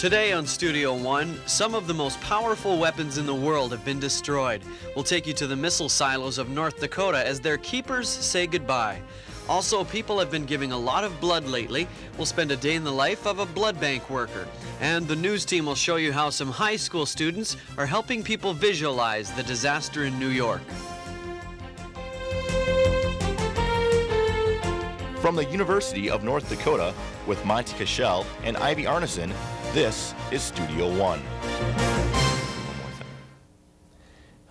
Today on Studio One, some of the most powerful weapons in the world have been destroyed. We'll take you to the missile silos of North Dakota as their keepers say goodbye. Also, people have been giving a lot of blood lately. We'll spend a day in the life of a blood bank worker. And the news team will show you how some high school students are helping people visualize the disaster in New York. From the University of North Dakota, with Monty Cashel and Ivy Arneson, this is Studio One.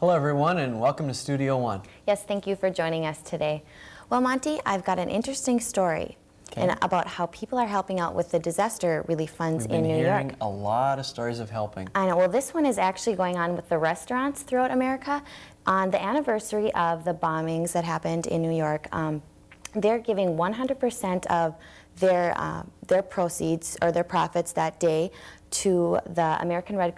Hello everyone and welcome to Studio One. Yes, thank you for joining us today. Well, Monty, I've got an interesting story about how people are helping out with the disaster relief funds in New York. We've been hearing a lot of stories of helping. I know. Well, this one is actually going on with the restaurants throughout America. On the anniversary of the bombings that happened in New York, they're giving 100% of their proceeds or their profits that day to the American Red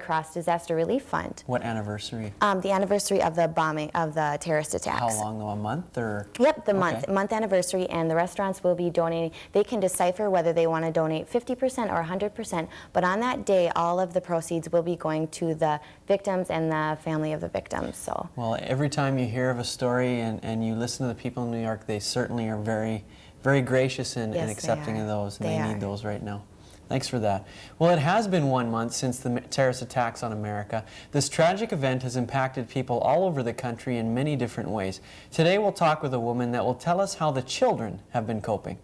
Cross Disaster Relief Fund. What anniversary? The anniversary of the bombing, of the terrorist attacks. How long though, a month or? Yep, the month anniversary, and the restaurants will be donating. They can decipher whether they want to donate 50% or 100%, but on that day, all of the proceeds will be going to the victims and the family of the victims. So. Well, every time you hear of a story and you listen to the people in New York, they certainly are very, very gracious and accepting of those, and they need those right now. Thanks for that. Well, it has been 1 month since the terrorist attacks on America. This tragic event has impacted people all over the country in many different ways. Today we'll talk with a woman that will tell us how the children have been coping.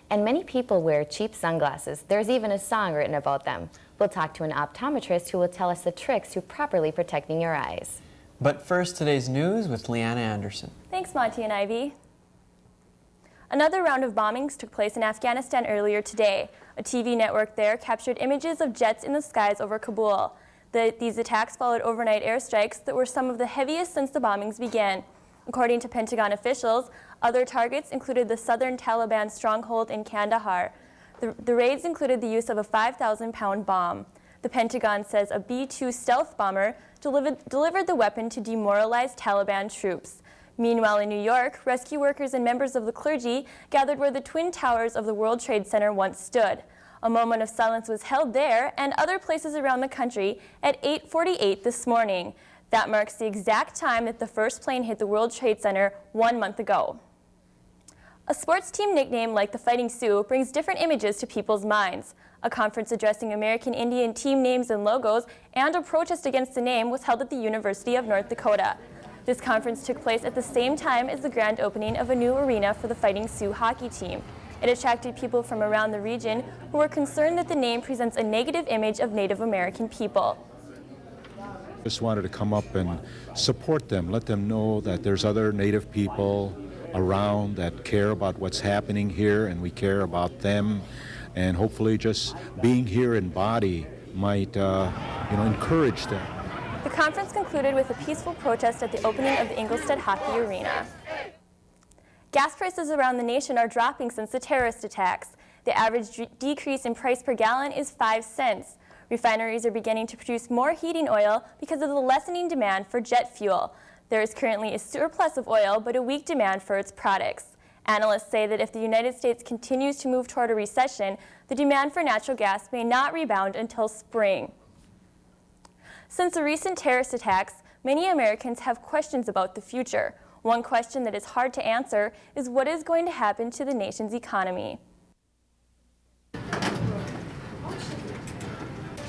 And many people wear cheap sunglasses. There's even a song written about them. We'll talk to an optometrist who will tell us the tricks to properly protecting your eyes. But first, today's news with Leanna Anderson. Thanks, Monty and Ivy. Another round of bombings took place in Afghanistan earlier today. A TV network there captured images of jets in the skies over Kabul. These attacks followed overnight airstrikes that were some of the heaviest since the bombings began. According to Pentagon officials, other targets included the southern Taliban stronghold in Kandahar. The raids included the use of a 5,000-pound bomb. The Pentagon says a B-2 stealth bomber delivered the weapon to demoralize Taliban troops. Meanwhile, in New York, rescue workers and members of the clergy gathered where the Twin Towers of the World Trade Center once stood. A moment of silence was held there and other places around the country at 8:48 this morning. That marks the exact time that the first plane hit the World Trade Center 1 month ago. A sports team nickname like the Fighting Sioux brings different images to people's minds. A conference addressing American Indian team names and logos and a protest against the name was held at the University of North Dakota. This conference took place at the same time as the grand opening of a new arena for the Fighting Sioux hockey team. It attracted people from around the region who were concerned that the name presents a negative image of Native American people. Just wanted to come up and support them, let them know that there's other Native people around that care about what's happening here, and we care about them, and hopefully just being here in body might encourage them. The conference concluded with a peaceful protest at the opening of the Englestad hockey arena. Gas prices around the nation are dropping since the terrorist attacks. The average decrease in price per gallon is 5 cents. Refineries are beginning to produce more heating oil because of the lessening demand for jet fuel. There is currently a surplus of oil, but a weak demand for its products. Analysts say that if the United States continues to move toward a recession, the demand for natural gas may not rebound until spring. Since the recent terrorist attacks, many Americans have questions about the future. One question that is hard to answer is what is going to happen to the nation's economy.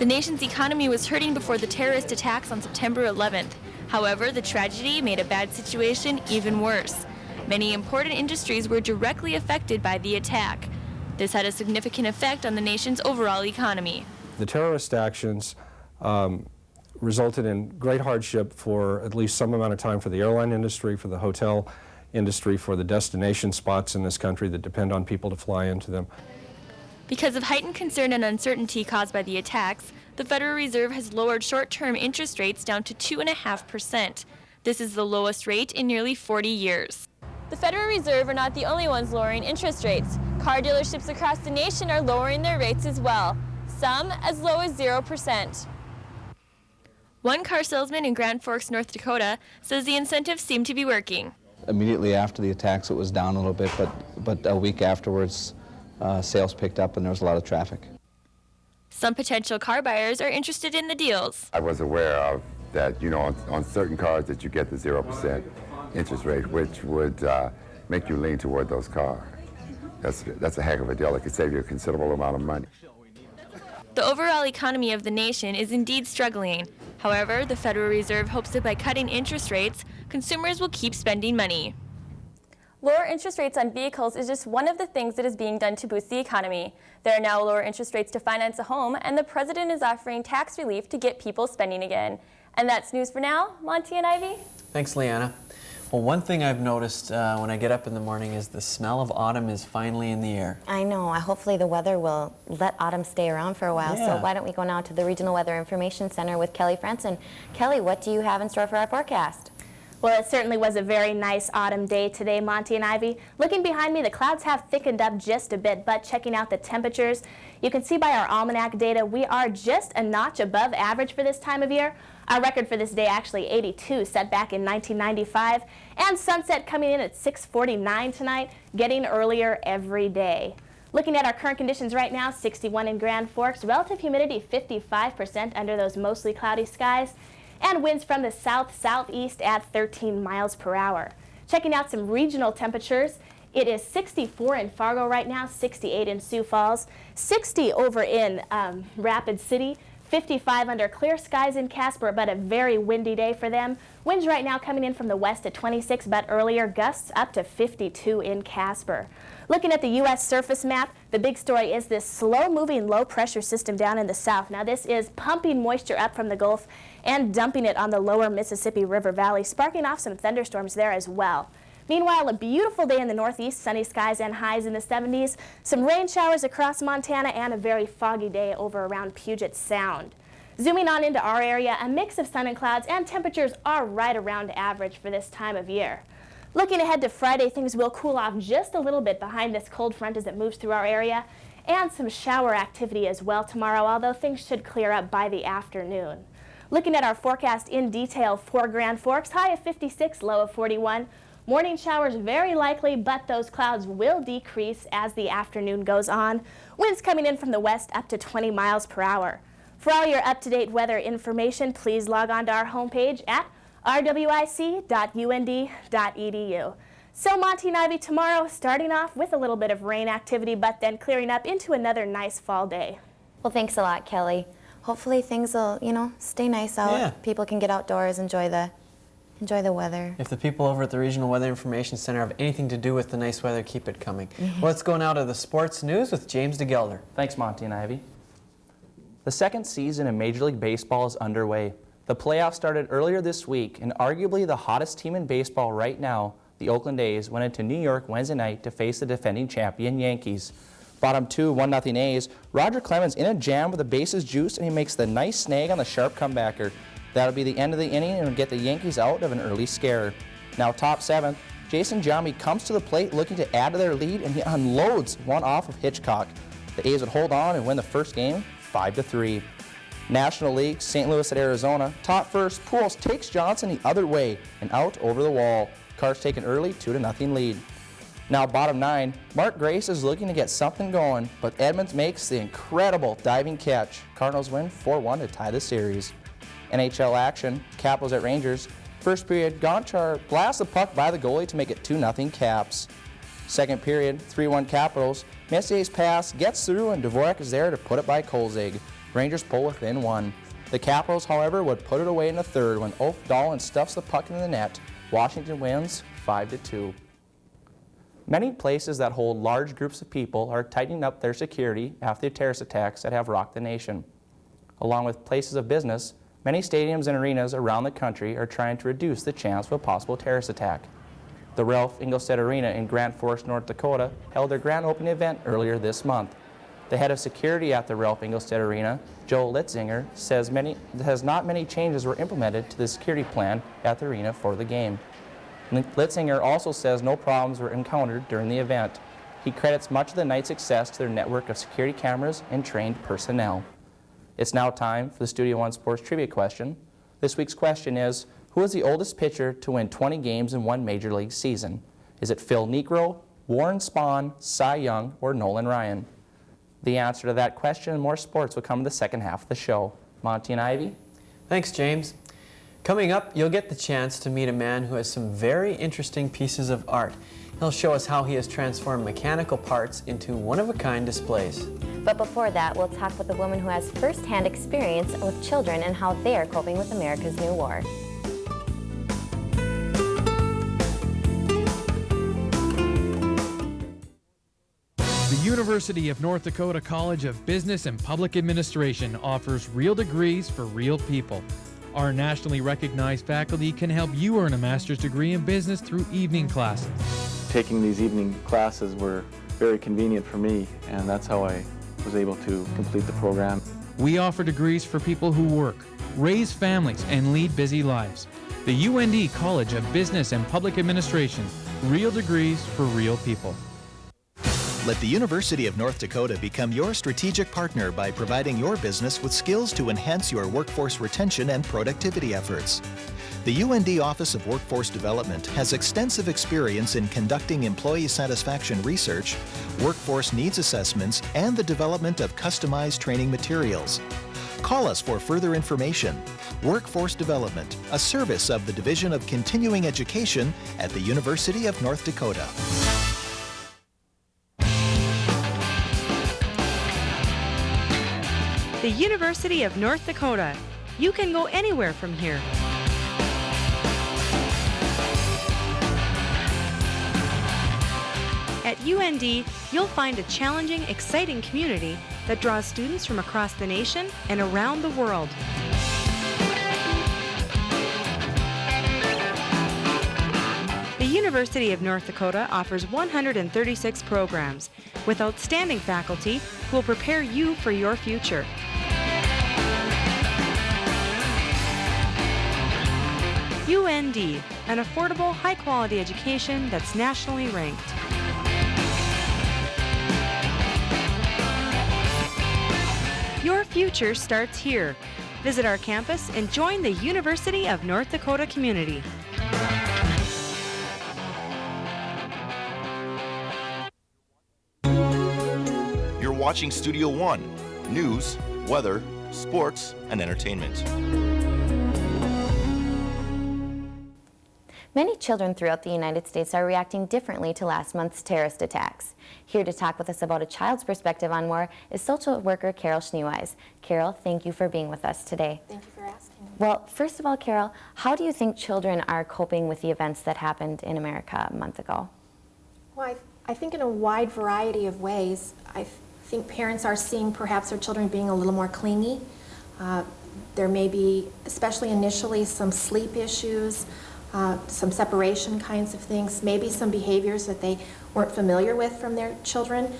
The nation's economy was hurting before the terrorist attacks on September 11th. However, the tragedy made a bad situation even worse. Many important industries were directly affected by the attack. This had a significant effect on the nation's overall economy. The terrorist actions resulted in great hardship for at least some amount of time for the airline industry, for the hotel industry, for the destination spots in this country that depend on people to fly into them. Because of heightened concern and uncertainty caused by the attacks, the Federal Reserve has lowered short-term interest rates down to 2.5%. This is the lowest rate in nearly 40 years. The Federal Reserve are not the only ones lowering interest rates. Car dealerships across the nation are lowering their rates as well, some as low as 0%. One car salesman in Grand Forks, North Dakota, says the incentives seem to be working. Immediately after the attacks, it was down a little bit, but a week afterwards, sales picked up and there was a lot of traffic. Some potential car buyers are interested in the deals. I was aware of that, you know, on certain cars that you get the 0% interest rate, which would make you lean toward those cars. That's a heck of a deal. It could save you a considerable amount of money. The overall economy of the nation is indeed struggling. However, the Federal Reserve hopes that by cutting interest rates, consumers will keep spending money. Lower interest rates on vehicles is just one of the things that is being done to boost the economy. There are now lower interest rates to finance a home, and the president is offering tax relief to get people spending again. And that's news for now. Monty and Ivy? Thanks, Leanna. Well, one thing I've noticed when I get up in the morning is the smell of autumn is finally in the air. I know. Hopefully the weather will let autumn stay around for a while. Yeah. So why don't we go now to the Regional Weather Information Center with Kelly Franson. Kelly, what do you have in store for our forecast? Well, it certainly was a very nice autumn day today, Monty and Ivy. Looking behind me, the clouds have thickened up just a bit, but checking out the temperatures, you can see by our almanac data, we are just a notch above average for this time of year. Our record for this day actually 82, set back in 1995, and sunset coming in at 6:49 tonight, getting earlier every day. Looking at our current conditions right now, 61 in Grand Forks, relative humidity 55% under those mostly cloudy skies, and winds from the south-southeast at 13 miles per hour. Checking out some regional temperatures, it is 64 in Fargo right now, 68 in Sioux Falls, 60 over in Rapid City, 55 under clear skies in Casper, but a very windy day for them. Winds right now coming in from the west at 26, but earlier gusts up to 52 in Casper. Looking at the U.S. surface map, the big story is this slow-moving low-pressure system down in the south. Now this is pumping moisture up from the Gulf and dumping it on the lower Mississippi River Valley, sparking off some thunderstorms there as well. Meanwhile, a beautiful day in the northeast, sunny skies and highs in the 70s, some rain showers across Montana, and a very foggy day over around Puget Sound. Zooming on into our area, a mix of sun and clouds, and temperatures are right around average for this time of year. Looking ahead to Friday, things will cool off just a little bit behind this cold front as it moves through our area, and some shower activity as well tomorrow, although things should clear up by the afternoon. Looking at our forecast in detail for Grand Forks, high of 56, low of 41. Morning showers very likely, but those clouds will decrease as the afternoon goes on. Winds coming in from the west up to 20 miles per hour. For all your up-to-date weather information, please log on to our homepage at rwic.und.edu. So Monty and Ivy tomorrow, starting off with a little bit of rain activity, but then clearing up into another nice fall day. Well, thanks a lot, Kelly. Hopefully things will, stay nice out. Yeah. People can get outdoors, enjoy the weather. If the people over at the Regional Weather Information Center have anything to do with the nice weather, keep it coming. Well, let's go now to the sports news with James DeGelder. Thanks, Monty and Ivy. The second season in Major League Baseball is underway. The playoffs started earlier this week, and arguably the hottest team in baseball right now, the Oakland A's, went into New York Wednesday night to face the defending champion Yankees. Bottom two, 1-0 A's. Roger Clemens in a jam with the bases juiced, and he makes the nice snag on the sharp comebacker. That'll be the end of the inning and will get the Yankees out of an early scare. Now top seventh, Jason Giambi comes to the plate looking to add to their lead, and he unloads one off of Hitchcock. The A's would hold on and win the first game 5-3. National League, St. Louis at Arizona. Top first, Pujols takes Johnson the other way and out over the wall. Cards taken early, 2-0 lead. Now bottom nine, Mark Grace is looking to get something going, but Edmonds makes the incredible diving catch. Cardinals win 4-1 to tie the series. NHL action, Capitals at Rangers. First period, Gonchar blasts the puck by the goalie to make it 2-0 Caps. Second period, 3-1 Capitals. Messier's pass gets through and Dvorak is there to put it by Kolzig. Rangers pull within one. The Capitals, however, would put it away in the third when Ulf Dahlin stuffs the puck in the net. Washington wins 5-2. Many places that hold large groups of people are tightening up their security after the terrorist attacks that have rocked the nation. Along with places of business, many stadiums and arenas around the country are trying to reduce the chance of a possible terrorist attack. The Ralph Englestad Arena in Grand Forks, North Dakota held their grand opening event earlier this month. The head of security at the Ralph Englestad Arena, Joe Litzinger, says not many changes were implemented to the security plan at the arena for the game. Litzinger also says no problems were encountered during the event. He credits much of the night's success to their network of security cameras and trained personnel. It's now time for the Studio One Sports Trivia question. This week's question is, who is the oldest pitcher to win 20 games in one Major League season? Is it Phil Niekro, Warren Spahn, Cy Young, or Nolan Ryan? The answer to that question and more sports will come in the second half of the show. Monty and Ivy? Thanks, James. Coming up, you'll get the chance to meet a man who has some very interesting pieces of art. He'll show us how he has transformed mechanical parts into one-of-a-kind displays. But before that, we'll talk with a woman who has first-hand experience with children and how they are coping with America's new war. The University of North Dakota College of Business and Public Administration offers real degrees for real people. Our nationally recognized faculty can help you earn a master's degree in business through evening classes. Taking these evening classes were very convenient for me, and that's how I was able to complete the program. We offer degrees for people who work, raise families, and lead busy lives. The UND College of Business and Public Administration, real degrees for real people. Let the University of North Dakota become your strategic partner by providing your business with skills to enhance your workforce retention and productivity efforts. The UND Office of Workforce Development has extensive experience in conducting employee satisfaction research, workforce needs assessments, and the development of customized training materials. Call us for further information. Workforce Development, a service of the Division of Continuing Education at the University of North Dakota. The University of North Dakota. You can go anywhere from here. At UND, you'll find a challenging, exciting community that draws students from across the nation and around the world. The University of North Dakota offers 136 programs with outstanding faculty who will prepare you for your future. UND, an affordable, high-quality education that's nationally ranked. Your future starts here. Visit our campus and join the University of North Dakota community. You're watching Studio One, news, weather, sports, and entertainment. Many children throughout the United States are reacting differently to last month's terrorist attacks. Here to talk with us about a child's perspective on war is social worker Carol Schneweis. Carol, thank you for being with us today. Thank you for asking me. Well, first of all, Carol, how do you think children are coping with the events that happened in America a month ago? Well, I think in a wide variety of ways. I think parents are seeing perhaps their children being a little more clingy. There may be, especially initially, some sleep issues, some separation kinds of things, maybe some behaviors that they weren't familiar with from their children.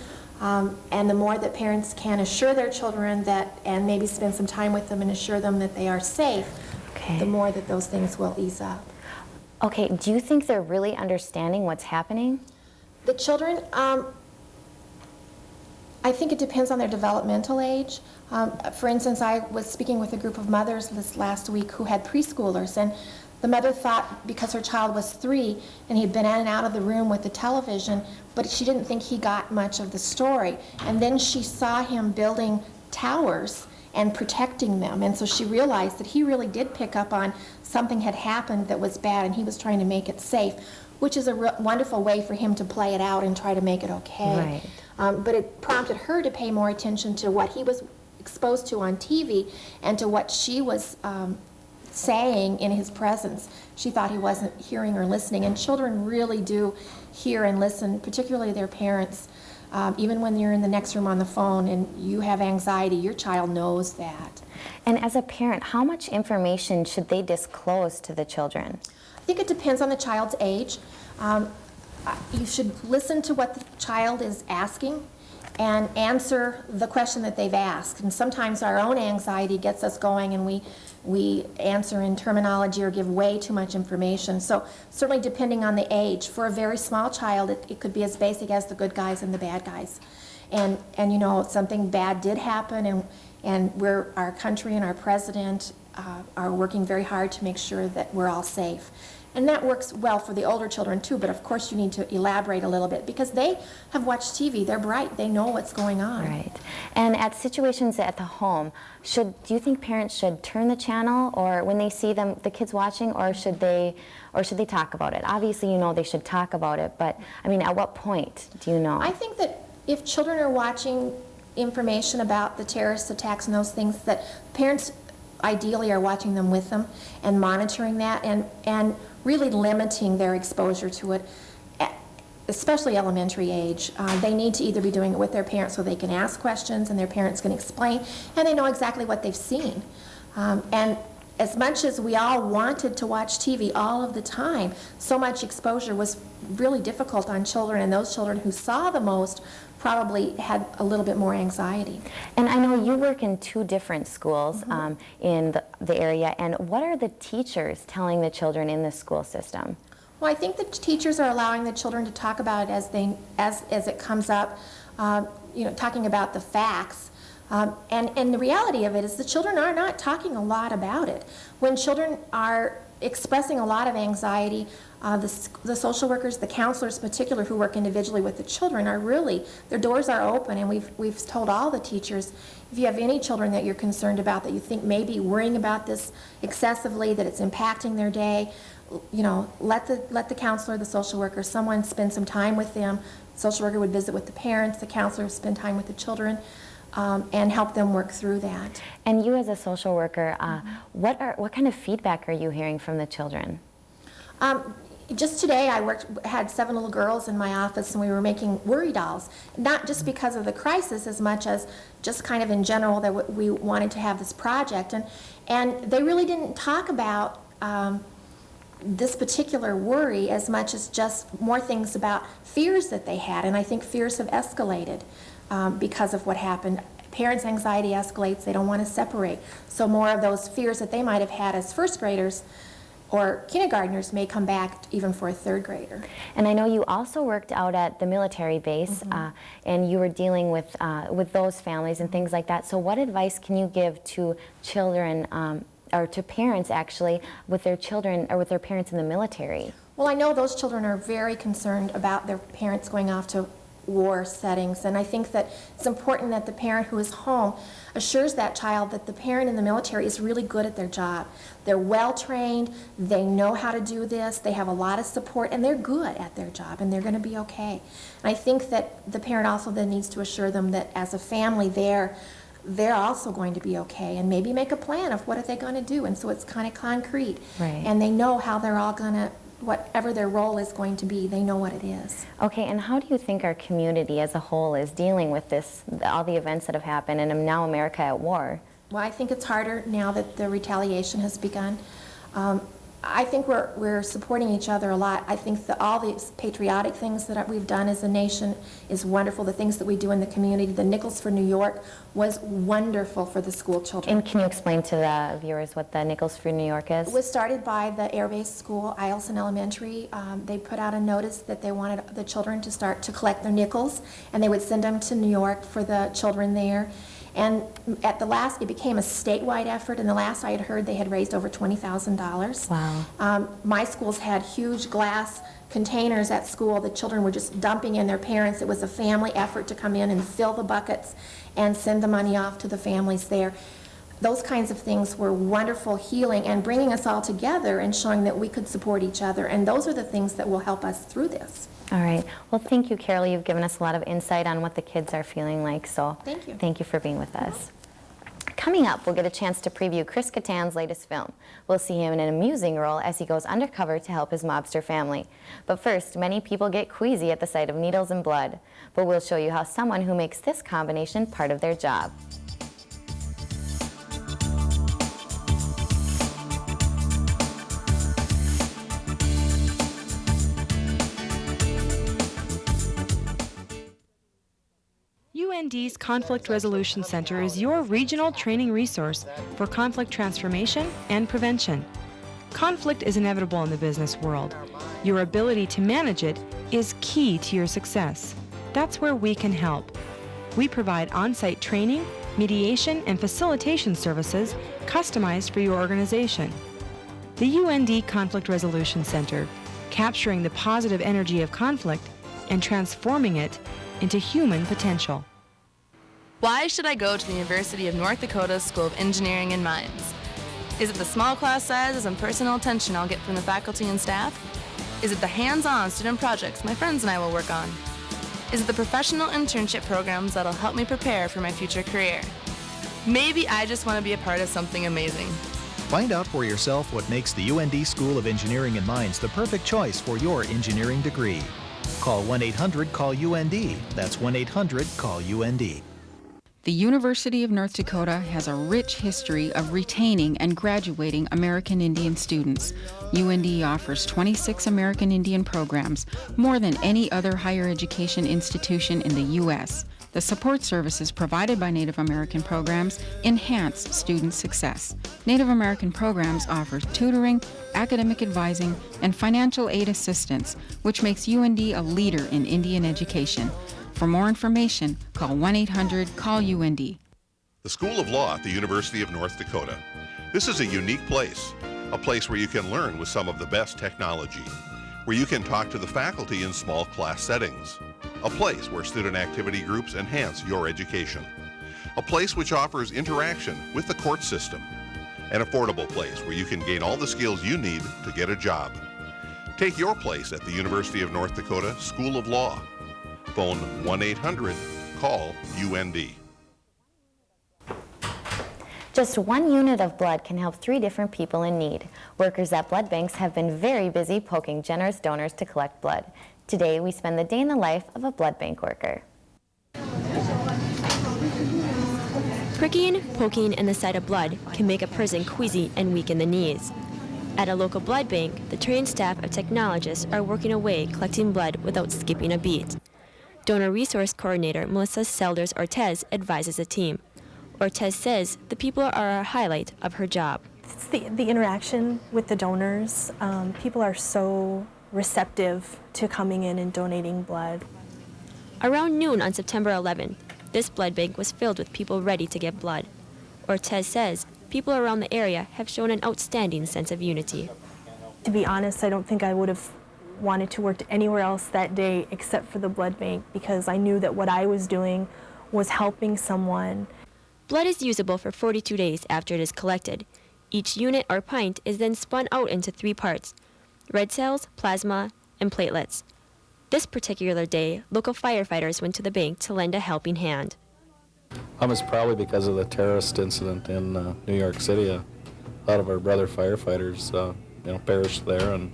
And the more that parents can assure their children that, and maybe spend some time with them and assure them that they are safe, the more that those things will ease up. Okay, do you think they're really understanding what's happening? The children, I think it depends on their developmental age. For instance, I was speaking with a group of mothers this last week who had preschoolers, and the mother thought because her child was 3 and he'd been in and out of the room with the television, but she didn't think he got much of the story. And then she saw him building towers and protecting them, and so she realized that he really did pick up on something had happened that was bad and he was trying to make it safe, which is a wonderful way for him to play it out and try to make it okay. Right. But it prompted her to pay more attention to what he was exposed to on TV and to what she was saying in his presence. She thought he wasn't hearing or listening, and children really do hear and listen, particularly their parents. Even when you're in the next room on the phone and you have anxiety, your child knows that. And as a parent, how much information should they disclose to the children? I think it depends on the child's age. You should listen to what the child is asking and answer the question that they've asked. And sometimes our own anxiety gets us going and we answer in terminology or give way too much information. So certainly depending on the age, for a very small child, it could be as basic as the good guys and the bad guys. And you know, something bad did happen, and our country and our president are working very hard to make sure that we're all safe. And that works well for the older children too, but of course you need to elaborate a little bit because they have watched TV, they're bright, they know what's going on. Right. And at situations at the home, do you think parents should turn the channel or when they see the kids watching, or should they talk about it? Obviously you know they should talk about it, but I mean, at what point do you know? I think that if children are watching information about the terrorist attacks and those things, that parents ideally are watching them with them and monitoring that and really limiting their exposure to it, especially elementary age. They need to either be doing it with their parents so they can ask questions and their parents can explain and they know exactly what they've seen. And as much as we all wanted to watch TV all of the time, so much exposure was really difficult on children, and those children who saw the most probably had a little bit more anxiety. And I know you work in 2 different schools in the area, and what are the teachers telling the children in the school system? Well, I think the teachers are allowing the children to talk about it as it comes up, talking about the facts. And the reality of it is the children are not talking a lot about it. When children are expressing a lot of anxiety, the social workers, the counselors in particular who work individually with the children are really, their doors are open, and we've told all the teachers, if you have any children that you're concerned about, that you think may be worrying about this excessively, that it's impacting their day, let the counselor, the social worker, someone spend some time with them. The social worker would visit with the parents, the counselor would spend time with the children. And help them work through that. And you as a social worker, what kind of feedback are you hearing from the children? Just today I had 7 little girls in my office and we were making worry dolls, not just because of the crisis as much as just kind of in general that we wanted to have this project. And they really didn't talk about this particular worry as much as just more things about fears that they had, and I think fears have escalated. Because of what happened. Parents' anxiety escalates, they don't want to separate. So more of those fears that they might have had as first graders or kindergartners may come back even for a 3rd grader. And I know you also worked out at the military base and you were dealing with those families and things like that. So what advice can you give to children or to parents actually with their children or with their parents in the military? Well, I know those children are very concerned about their parents going off to war settings, and I think that it's important that the parent who is home assures that child that the parent in the military is really good at their job. They're well trained, they know how to do this, they have a lot of support, and they're good at their job, and they're going to be okay. And I think that the parent also then needs to assure them that as a family they're also going to be okay, and maybe make a plan of what are they going to do, and so it's kind of concrete. Right. And they know how they're all going to, whatever their role is going to be, they know what it is. Okay, and how do you think our community as a whole is dealing with this, all the events that have happened, and now America at war? Well, I think it's harder now that the retaliation has begun. I think we're supporting each other a lot. I think that all these patriotic things that we've done as a nation is wonderful. The things that we do in the community, the Nickels for New York was wonderful for the school children. And can you explain to the viewers what the Nickels for New York is? It was started by the Air Base School, Eielson Elementary. They put out a notice that they wanted the children to start to collect their nickels, and they would send them to New York for the children there. And at the last, it became a statewide effort, and the last I had heard, they had raised over $20,000. Wow. My schools had huge glass containers at school. The children were just dumping in their parents. It was a family effort to come in and fill the buckets and send the money off to the families there. Those kinds of things were wonderful, healing, and bringing us all together and showing that we could support each other. And those are the things that will help us through this. All right. Well, thank you, Carol. You've given us a lot of insight on what the kids are feeling like. So thank you. Thank you for being with us. Coming up, we'll get a chance to preview Chris Kattan's latest film. We'll see him in an amusing role as he goes undercover to help his mobster family. But first, many people get queasy at the sight of needles and blood. But we'll show you how someone who makes this combination part of their job. UND's Conflict Resolution Center is your regional training resource for conflict transformation and prevention. Conflict is inevitable in the business world. Your ability to manage it is key to your success. That's where we can help. We provide on-site training, mediation, and facilitation services customized for your organization. The UND Conflict Resolution Center, capturing the positive energy of conflict and transforming it into human potential. Why should I go to the University of North Dakota School of Engineering and Mines? Is it the small class sizes and personal attention I'll get from the faculty and staff? Is it the hands-on student projects my friends and I will work on? Is it the professional internship programs that'll help me prepare for my future career? Maybe I just want to be a part of something amazing. Find out for yourself what makes the UND School of Engineering and Mines the perfect choice for your engineering degree. Call 1-800-CALL-UND. That's 1-800-CALL-UND. The University of North Dakota has a rich history of retaining and graduating American Indian students. UND offers 26 American Indian programs, more than any other higher education institution in the U.S. The support services provided by Native American programs enhance student success. Native American programs offer tutoring, academic advising, and financial aid assistance, which makes UND a leader in Indian education. For more information, call 1-800-CALL-UND. The School of Law at the University of North Dakota. This is a unique place, a place where you can learn with some of the best technology, where you can talk to the faculty in small class settings, a place where student activity groups enhance your education, a place which offers interaction with the court system, an affordable place where you can gain all the skills you need to get a job. Take your place at the University of North Dakota School of Law. Phone 1-800-CALL-UND. Just 1 unit of blood can help 3 different people in need. Workers at blood banks have been very busy poking generous donors to collect blood. Today, we spend the day in the life of a blood bank worker. Pricking, poking, and the sight of blood can make a person queasy and weak in the knees. At a local blood bank, the trained staff of technologists are working away collecting blood without skipping a beat. Donor Resource Coordinator Melissa Selders-Ortez advises the team. Ortez says the people are a highlight of her job. It's the interaction with the donors. People are so receptive to coming in and donating blood. Around noon on September 11th, this blood bank was filled with people ready to give blood. Ortez says people around the area have shown an outstanding sense of unity. To be honest, I don't think I would have wanted to work anywhere else that day except for the blood bank, because I knew that what I was doing was helping someone. Blood is usable for 42 days after it is collected. Each unit or pint is then spun out into 3 parts: red cells, plasma, and platelets. This particular day, local firefighters went to the bank to lend a helping hand. It's probably because of the terrorist incident in New York City. A lot of our brother firefighters perished there, and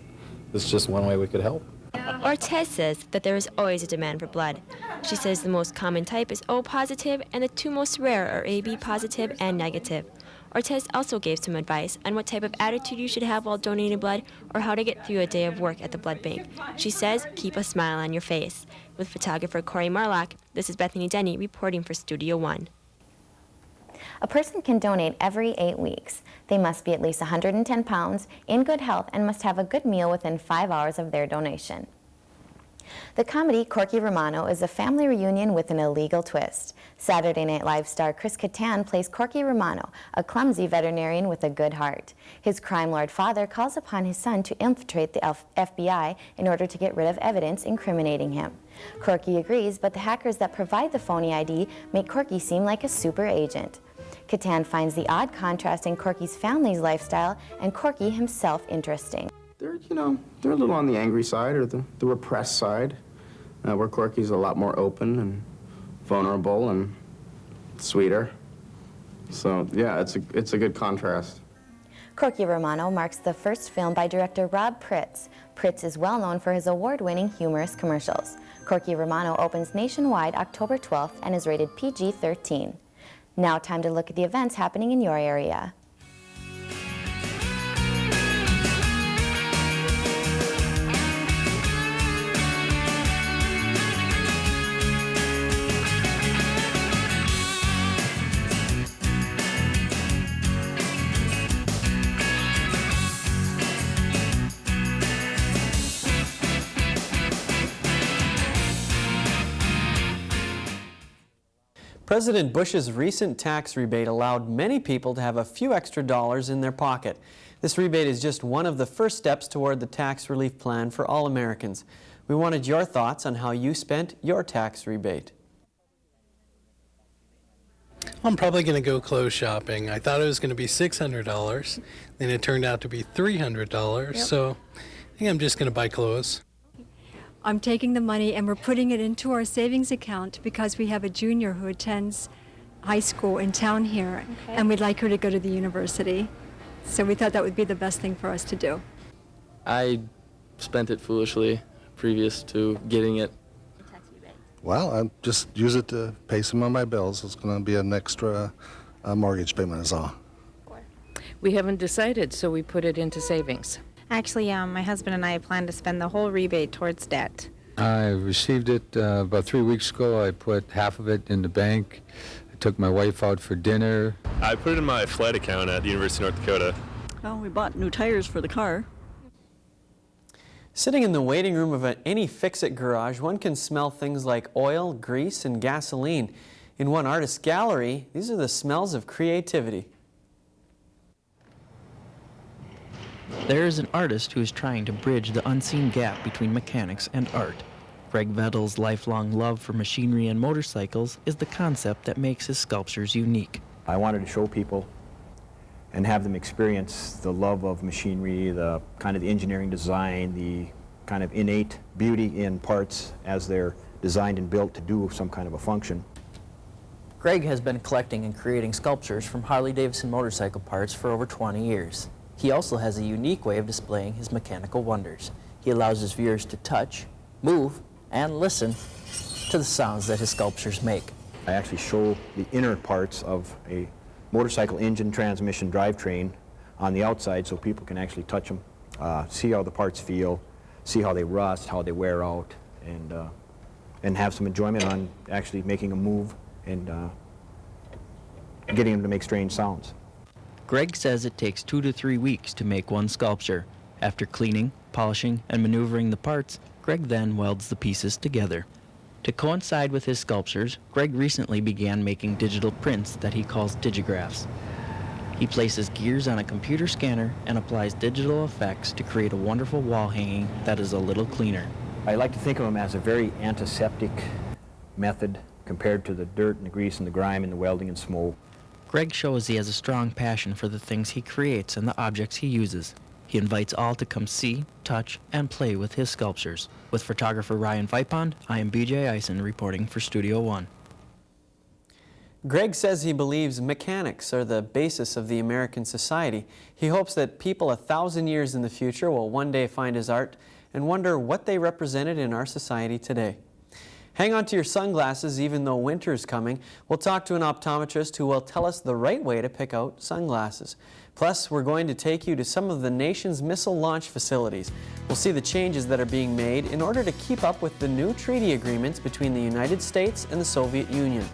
it's just one way we could help. Ortez says that there is always a demand for blood. She says the most common type is O positive and the 2 most rare are AB positive and negative. Ortez also gave some advice on what type of attitude you should have while donating blood or how to get through a day of work at the blood bank. She says, keep a smile on your face. With photographer Corey Marlock, this is Bethany Denny reporting for Studio One. A person can donate every 8 weeks. They must be at least 110 pounds, in good health, and must have a good meal within 5 hours of their donation. The comedy Corky Romano is a family reunion with an illegal twist. Saturday Night Live star Chris Kattan plays Corky Romano, a clumsy veterinarian with a good heart. His crime-lord father calls upon his son to infiltrate the FBI in order to get rid of evidence incriminating him. Corky agrees, but the hackers that provide the phony ID make Corky seem like a super agent. Kattan finds the odd contrast in Corky's family's lifestyle and Corky himself interesting. They're a little on the angry side or the repressed side, where Corky's a lot more open and vulnerable and sweeter. So yeah, it's a good contrast. Corky Romano marks the first film by director Rob Pritz. Pritz is well known for his award-winning humorous commercials. Corky Romano opens nationwide October 12th and is rated PG-13. Now time to look at the events happening in your area. President Bush's recent tax rebate allowed many people to have a few extra dollars in their pocket. This rebate is just one of the first steps toward the tax relief plan for all Americans. We wanted your thoughts on how you spent your tax rebate. I'm probably going to go clothes shopping. I thought it was going to be $600, then it turned out to be $300, so I think I'm just going to buy clothes. I'm taking the money and we're putting it into our savings account because we have a junior who attends high school in town here, and we'd like her to go to the university. So we thought that would be the best thing for us to do. I spent it foolishly previous to getting it. Well, I just use it to pay some of my bills. It's going to be an extra mortgage payment is all. We haven't decided, so we put it into savings. Actually, my husband and I plan to spend the whole rebate towards debt. I received it about 3 weeks ago. I put half of it in the bank. I took my wife out for dinner. I put it in my flight account at the University of North Dakota. Well, we bought new tires for the car. Sitting in the waiting room of any fix-it garage, one can smell things like oil, grease, and gasoline. In one artist's gallery, these are the smells of creativity. There is an artist who is trying to bridge the unseen gap between mechanics and art. Greg Vettel's lifelong love for machinery and motorcycles is the concept that makes his sculptures unique. I wanted to show people and have them experience the love of machinery, the kind of the engineering design, the kind of innate beauty in parts as they're designed and built to do some kind of a function. Greg has been collecting and creating sculptures from Harley-Davidson motorcycle parts for over 20 years. He also has a unique way of displaying his mechanical wonders. He allows his viewers to touch, move, and listen to the sounds that his sculptures make. I actually show the inner parts of a motorcycle engine, transmission, drivetrain on the outside so people can actually touch them, see how the parts feel, see how they rust, how they wear out, and have some enjoyment on actually making them move and getting them to make strange sounds. Greg says it takes 2 to 3 weeks to make one sculpture. After cleaning, polishing, and maneuvering the parts, Greg then welds the pieces together. To coincide with his sculptures, Greg recently began making digital prints that he calls digigraphs. He places gears on a computer scanner and applies digital effects to create a wonderful wall hanging that is a little cleaner. I like to think of them as a very antiseptic method compared to the dirt and the grease and the grime and the welding and smoke. Greg shows he has a strong passion for the things he creates and the objects he uses. He invites all to come see, touch, and play with his sculptures. With photographer Ryan Vipond, I am BJ Eisen reporting for Studio One. Greg says he believes mechanics are the basis of the American society. He hopes that people 1,000 years in the future will one day find his art and wonder what they represented in our society today. Hang on to your sunglasses even though winter's coming. We'll talk to an optometrist who will tell us the right way to pick out sunglasses. Plus, we're going to take you to some of the nation's missile launch facilities. We'll see the changes that are being made in order to keep up with the new treaty agreements between the United States and the Soviet Union.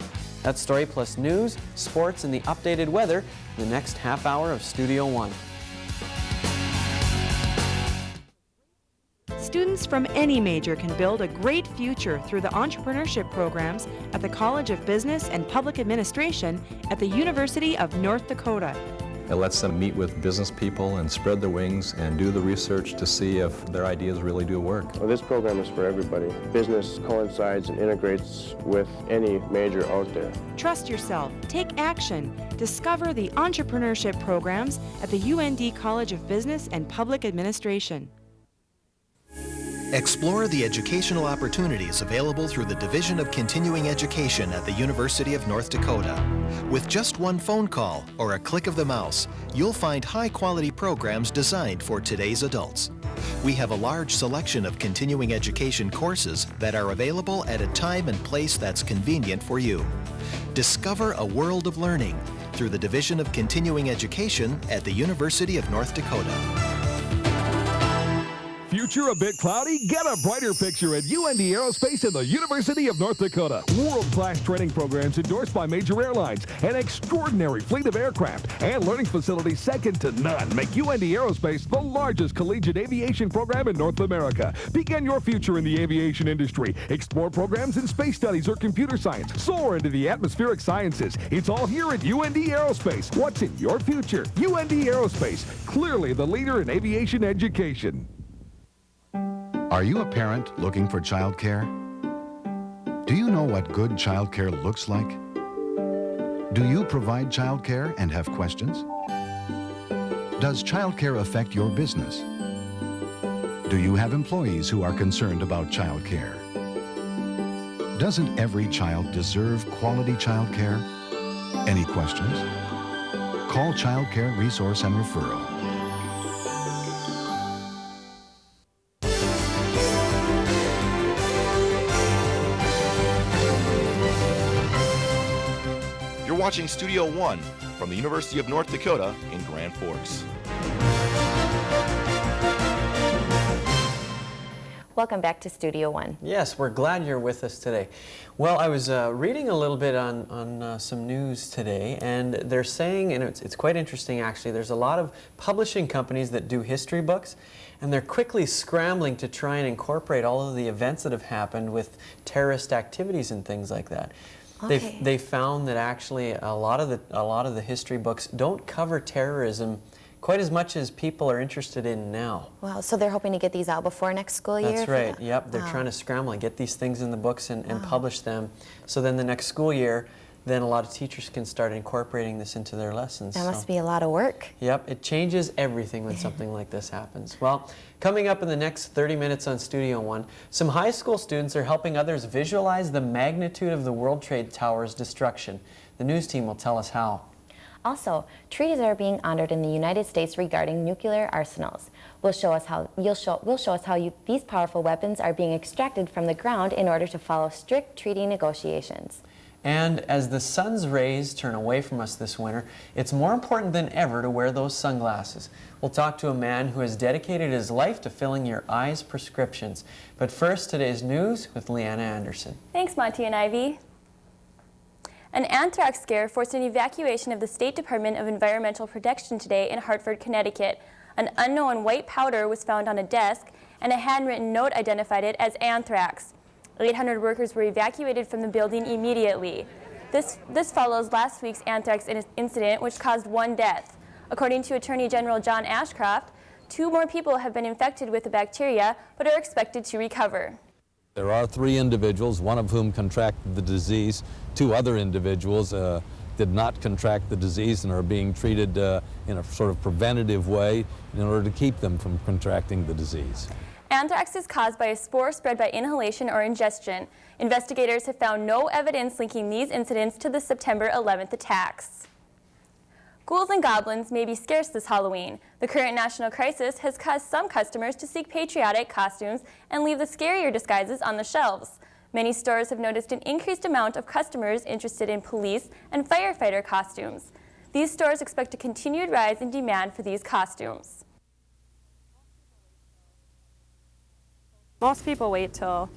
That story plus news, sports, and the updated weather in the next half hour of Studio One. Students from any major can build a great future through the entrepreneurship programs at the College of Business and Public Administration at the University of North Dakota. It lets them meet with business people and spread their wings and do the research to see if their ideas really do work. Well, this program is for everybody. Business coincides and integrates with any major out there. Trust yourself, take action, discover the entrepreneurship programs at the UND College of Business and Public Administration. Explore the educational opportunities available through the Division of Continuing Education at the University of North Dakota. With just one phone call or a click of the mouse, you'll find high-quality programs designed for today's adults. We have a large selection of continuing education courses that are available at a time and place that's convenient for you. Discover a world of learning through the Division of Continuing Education at the University of North Dakota. future a bit cloudy? Get a brighter picture at UND Aerospace and the University of North Dakota. World-class training programs endorsed by major airlines, an extraordinary fleet of aircraft, and learning facilities second to none make UND Aerospace the largest collegiate aviation program in North America. Begin your future in the aviation industry. Explore programs in space studies or computer science. Soar into the atmospheric sciences. It's all here at UND Aerospace. What's in your future? UND Aerospace, clearly the leader in aviation education. Are you a parent looking for childcare? Do you know what good childcare looks like? Do you provide childcare and have questions? Does childcare affect your business? Do you have employees who are concerned about childcare? Doesn't every child deserve quality childcare? Any questions? Call Child Care Resource and Referral. You're watching Studio One from the University of North Dakota in Grand Forks. Welcome back to Studio One. Yes, we're glad you're with us today. Well, I was reading a little bit on some news today, and they're saying, and it's quite interesting actually, there's a lot of publishing companies that do history books, and they're quickly scrambling to try and incorporate all of the events that have happened with terrorist activities and things like that. Okay. They found that actually a lot of the history books don't cover terrorism quite as much as people are interested in now. Wow, so they're hoping to get these out before next school year? That's right, yep. They're trying to scramble and get these things in the books and publish them. So then the next school year, then a lot of teachers can start incorporating this into their lessons. That must be a lot of work. Yep, it changes everything when something like this happens. Well, coming up in the next 30 minutes on Studio One, some high school students are helping others visualize the magnitude of the World Trade Tower's destruction. The news team will tell us how. Also, treaties are being honored in the United States regarding nuclear arsenals. We'll show us how these powerful weapons are being extracted from the ground in order to follow strict treaty negotiations. And as the sun's rays turn away from us this winter, it's more important than ever to wear those sunglasses. We'll talk to a man who has dedicated his life to filling your eyes' prescriptions. But first, today's news with Leanna Anderson. Thanks, Monty and Ivy. An anthrax scare forced an evacuation of the State Department of Environmental Protection today in Hartford, Connecticut. An unknown white powder was found on a desk, and a handwritten note identified it as anthrax. 800 workers were evacuated from the building immediately. This follows last week's anthrax incident, which caused one death. According to Attorney General John Ashcroft, 2 more people have been infected with the bacteria, but are expected to recover. There are 3 individuals, one of whom contracted the disease. 2 other individuals did not contract the disease and are being treated in a sort of preventative way in order to keep them from contracting the disease. Anthrax is caused by a spore spread by inhalation or ingestion. Investigators have found no evidence linking these incidents to the September 11th attacks. Ghouls and goblins may be scarce this Halloween. The current national crisis has caused some customers to seek patriotic costumes and leave the scarier disguises on the shelves. Many stores have noticed an increased amount of customers interested in police and firefighter costumes. These stores expect a continued rise in demand for these costumes. Most people wait till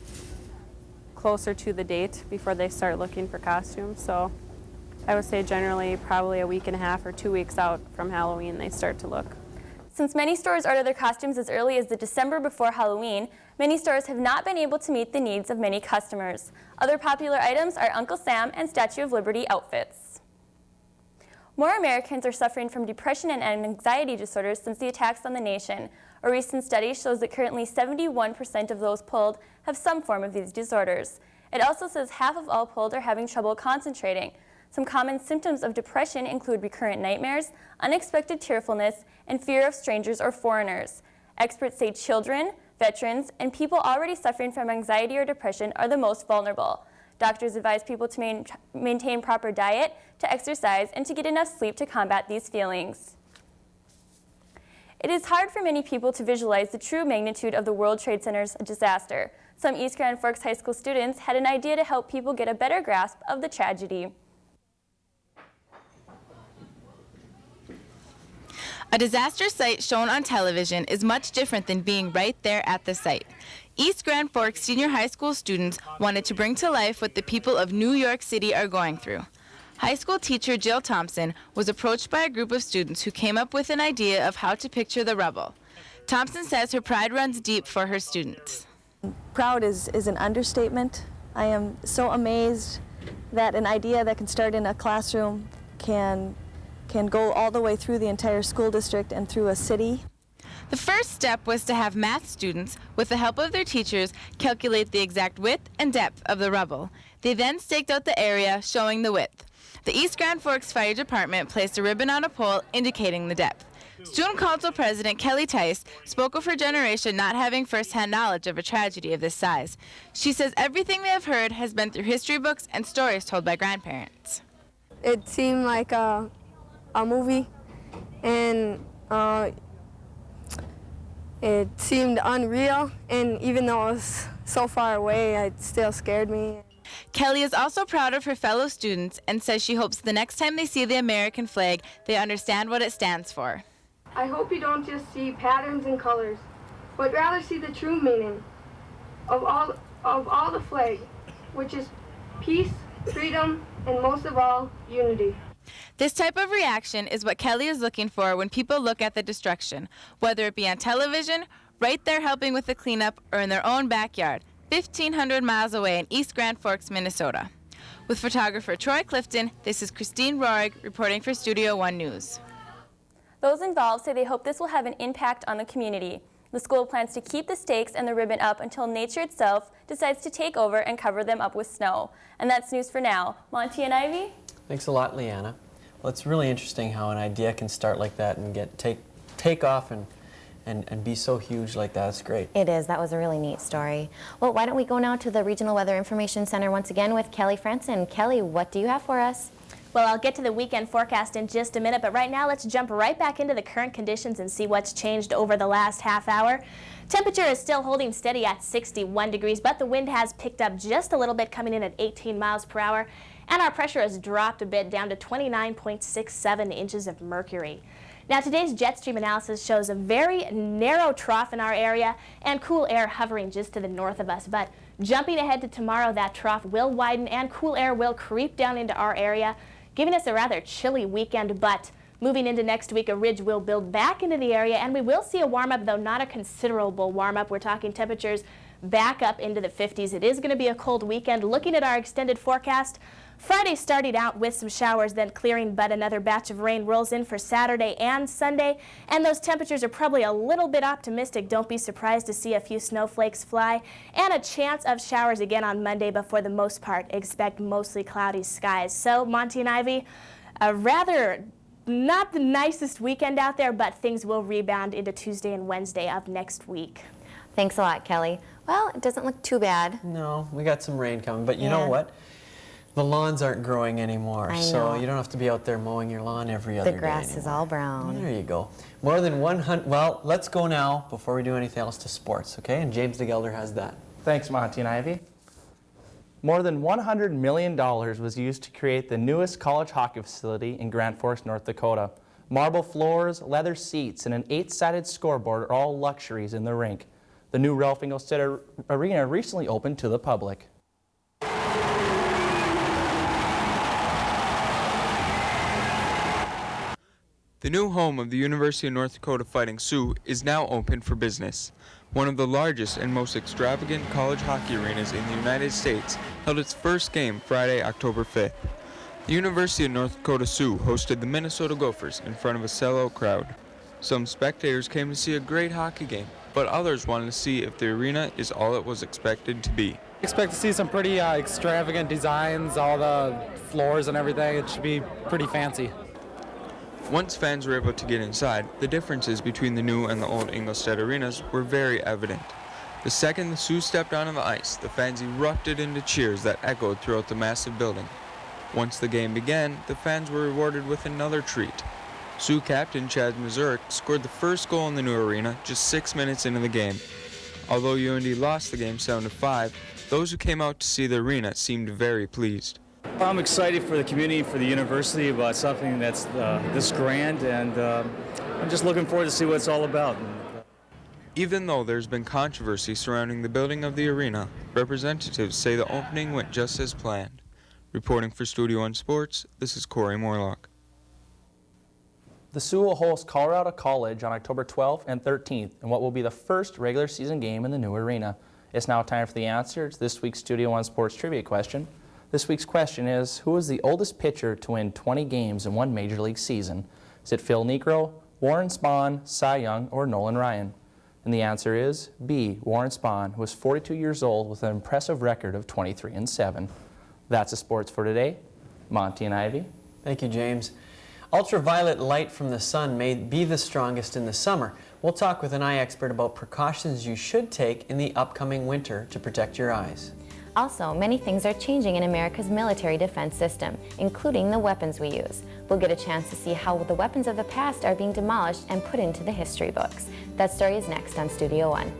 closer to the date before they start looking for costumes, so I would say generally probably a week and a half or 2 weeks out from Halloween they start to look. Since many stores order their costumes as early as the December before Halloween, many stores have not been able to meet the needs of many customers. Other popular items are Uncle Sam and Statue of Liberty outfits. More Americans are suffering from depression and anxiety disorders since the attacks on the nation. A recent study shows that currently 71% of those polled have some form of these disorders. It also says half of all polled are having trouble concentrating. Some common symptoms of depression include recurrent nightmares, unexpected tearfulness, and fear of strangers or foreigners. Experts say children, veterans, and people already suffering from anxiety or depression are the most vulnerable. Doctors advise people to maintain proper diet, to exercise, and to get enough sleep to combat these feelings. It is hard for many people to visualize the true magnitude of the World Trade Center's disaster. Some East Grand Forks High School students had an idea to help people get a better grasp of the tragedy. A disaster site shown on television is much different than being right there at the site. East Grand Forks Senior High School students wanted to bring to life what the people of New York City are going through. High school teacher Jill Thompson was approached by a group of students who came up with an idea of how to picture the rubble. Thompson says her pride runs deep for her students. Proud is an understatement. I am so amazed that an idea that can start in a classroom can go all the way through the entire school district and through a city. The first step was to have math students, with the help of their teachers, calculate the exact width and depth of the rubble. They then staked out the area showing the width. The East Grand Forks Fire Department placed a ribbon on a pole indicating the depth. Student Council President Kelly Tice spoke of her generation not having first-hand knowledge of a tragedy of this size. She says everything they have heard has been through history books and stories told by grandparents. It seemed like a movie, and it seemed unreal, and even though it was so far away, it still scared me. Kelly is also proud of her fellow students and says she hopes the next time they see the American flag, they understand what it stands for. I hope you don't just see patterns and colors, but rather see the true meaning of all the flag, which is peace, freedom, and most of all, unity. This type of reaction is what Kelly is looking for when people look at the destruction, whether it be on television, right there helping with the cleanup, or in their own backyard, 1,500 miles away in East Grand Forks, Minnesota. With photographer Troy Clifton, this is Christine Rohrig reporting for Studio One News. Those involved say they hope this will have an impact on the community. The school plans to keep the stakes and the ribbon up until nature itself decides to take over and cover them up with snow. And that's news for now. Monty and Ivy? Thanks a lot, Leanna. Well, it's really interesting how an idea can start like that and take off and be so huge like that. It's great. It is. That was a really neat story. Well, why don't we go now to the Regional Weather Information Center once again with Kelly Franson. Kelly, what do you have for us? Well, I'll get to the weekend forecast in just a minute, but right now let's jump right back into the current conditions and see what's changed over the last half hour. Temperature is still holding steady at 61 degrees, but the wind has picked up just a little bit, coming in at 18 miles per hour, and our pressure has dropped a bit down to 29.67 inches of mercury. Now, today's jet stream analysis shows a very narrow trough in our area and cool air hovering just to the north of us. But jumping ahead to tomorrow, that trough will widen and cool air will creep down into our area, giving us a rather chilly weekend. But moving into next week, a ridge will build back into the area, and we will see a warm-up, though not a considerable warm-up. We're talking temperatures back up into the 50s. It is going to be a cold weekend. Looking at our extended forecast, Friday started out with some showers, then clearing, but another batch of rain rolls in for Saturday and Sunday, and those temperatures are probably a little bit optimistic. Don't be surprised to see a few snowflakes fly, and a chance of showers again on Monday, but for the most part, expect mostly cloudy skies. So, Monty and Ivy, a rather not the nicest weekend out there, but things will rebound into Tuesday and Wednesday of next week. Thanks a lot, Kelly. Well, it doesn't look too bad. No, we got some rain coming, but you know what? The lawns aren't growing anymore, so you don't have to be out there mowing your lawn every other day. The grass is all brown. There you go. More than 100, well, let's go now, before we do anything else, to sports, okay? And James DeGelder has that. Thanks, Monty and Ivy. More than $100 million was used to create the newest college hockey facility in Grand Forks, North Dakota. Marble floors, leather seats, and an 8-sided scoreboard are all luxuries in the rink. The new Ralph Englestad Arena recently opened to the public. The new home of the University of North Dakota Fighting Sioux is now open for business. One of the largest and most extravagant college hockey arenas in the United States held its first game Friday, October 5th. The University of North Dakota Sioux hosted the Minnesota Gophers in front of a sellout crowd. Some spectators came to see a great hockey game, but others wanted to see if the arena is all it was expected to be. Expect to see some pretty extravagant designs, all the floors and everything. It should be pretty fancy. Once fans were able to get inside, the differences between the new and the old Englestad arenas were very evident. The second the Sioux stepped onto the ice, the fans erupted into cheers that echoed throughout the massive building. Once the game began, the fans were rewarded with another treat. Sioux captain Chad Mazurek scored the first goal in the new arena just 6 minutes into the game. Although UND lost the game 7-5, those who came out to see the arena seemed very pleased. I'm excited for the community, for the university, about something that's this grand, and I'm just looking forward to see what it's all about. Even though there's been controversy surrounding the building of the arena, representatives say the opening went just as planned. Reporting for Studio One Sports, this is Corey Morlock. The Sioux will host Colorado College on October 12th and 13th in what will be the first regular season game in the new arena. It's now time for the answer to this week's Studio One Sports trivia question. This week's question is, who is the oldest pitcher to win 20 games in one Major League season? Is it Phil Niekro, Warren Spahn, Cy Young, or Nolan Ryan? And the answer is B, Warren Spahn, who is 42 years old with an impressive record of 23-7. That's the sports for today. Monty and Ivy. Thank you, James. Ultraviolet light from the sun may be the strongest in the summer. We'll talk with an eye expert about precautions you should take in the upcoming winter to protect your eyes. Also, many things are changing in America's military defense system, including the weapons we use. We'll get a chance to see how the weapons of the past are being demolished and put into the history books. That story is next on Studio One.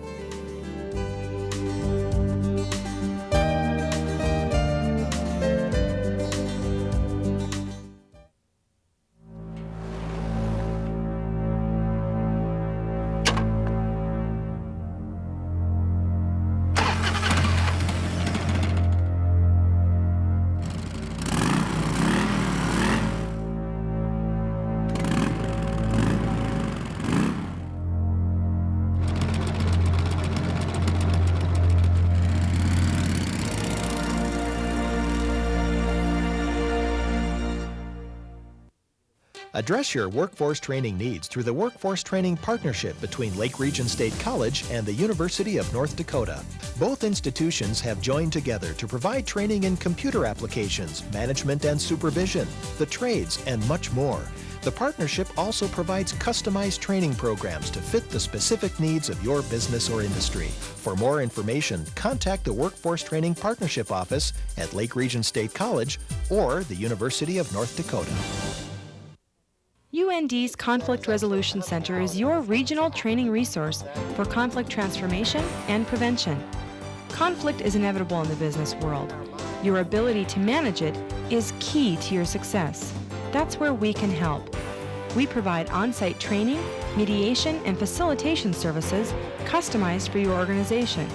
Address your workforce training needs through the Workforce Training Partnership between Lake Region State College and the University of North Dakota. Both institutions have joined together to provide training in computer applications, management and supervision, the trades, and much more. The partnership also provides customized training programs to fit the specific needs of your business or industry. For more information, contact the Workforce Training Partnership Office at Lake Region State College or the University of North Dakota. UND's Conflict Resolution Center is your regional training resource for conflict transformation and prevention. Conflict is inevitable in the business world. Your ability to manage it is key to your success. That's where we can help. We provide on-site training, mediation, and facilitation services customized for your organization.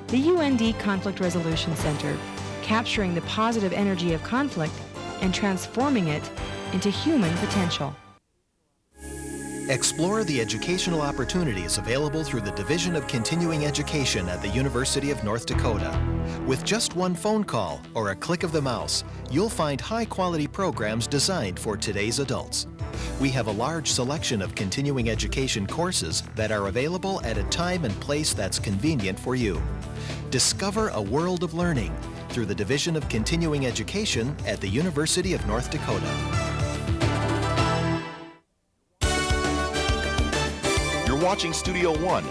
The UND Conflict Resolution Center, capturing the positive energy of conflict and transforming it into human potential. Explore the educational opportunities available through the Division of Continuing Education at the University of North Dakota. With just one phone call or a click of the mouse, you'll find high-quality programs designed for today's adults. We have a large selection of continuing education courses that are available at a time and place that's convenient for you. Discover a world of learning through the Division of Continuing Education at the University of North Dakota. You're watching Studio One,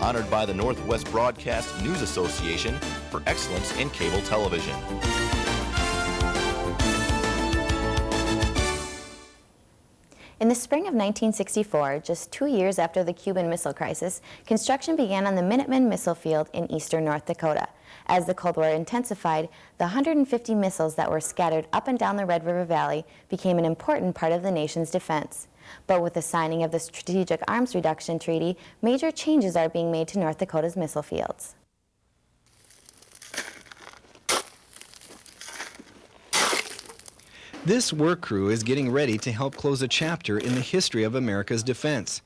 honored by the Northwest Broadcast News Association for excellence in cable television. In the spring of 1964, just 2 years after the Cuban Missile Crisis, construction began on the Minuteman Missile Field in eastern North Dakota. As the Cold War intensified, the 150 missiles that were scattered up and down the Red River Valley became an important part of the nation's defense. But with the signing of the Strategic Arms Reduction Treaty, major changes are being made to North Dakota's missile fields. This work crew is getting ready to help close a chapter in the history of America's defense.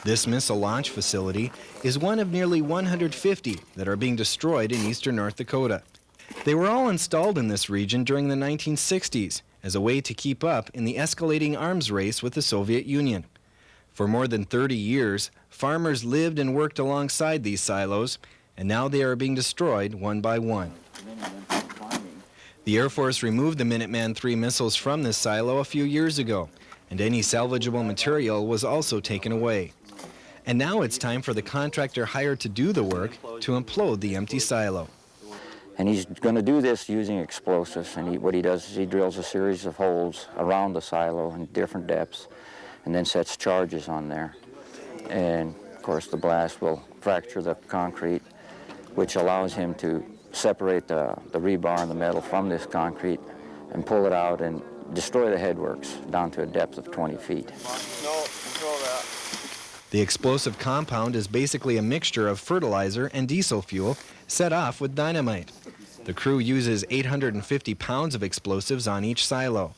This missile launch facility is one of nearly 150 that are being destroyed in eastern North Dakota. They were all installed in this region during the 1960s as a way to keep up in the escalating arms race with the Soviet Union. For more than 30 years, farmers lived and worked alongside these silos, and now they are being destroyed one by one. The Air Force removed the Minuteman III missiles from this silo a few years ago, and any salvageable material was also taken away. And now it's time for the contractor hired to do the work to implode the empty silo. And he's going to do this using explosives, and what he does is he drills a series of holes around the silo in different depths and then sets charges on there. And of course the blast will fracture the concrete, which allows him to separate the rebar and the metal from this concrete and pull it out and destroy the headworks down to a depth of 20 feet. No, control that. The explosive compound is basically a mixture of fertilizer and diesel fuel set off with dynamite. The crew uses 850 pounds of explosives on each silo.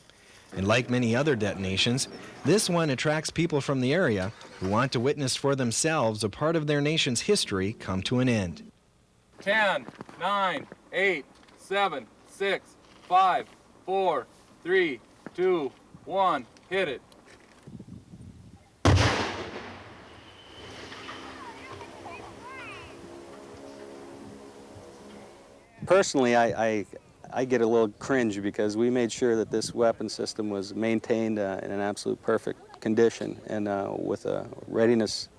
And like many other detonations, this one attracts people from the area who want to witness for themselves a part of their nation's history come to an end. 10, 9, 8, 7, 6, 5, 4, 3, 2, 1, hit it. Personally, I get a little cringe because we made sure that this weapon system was maintained in an absolute perfect condition and with a readiness,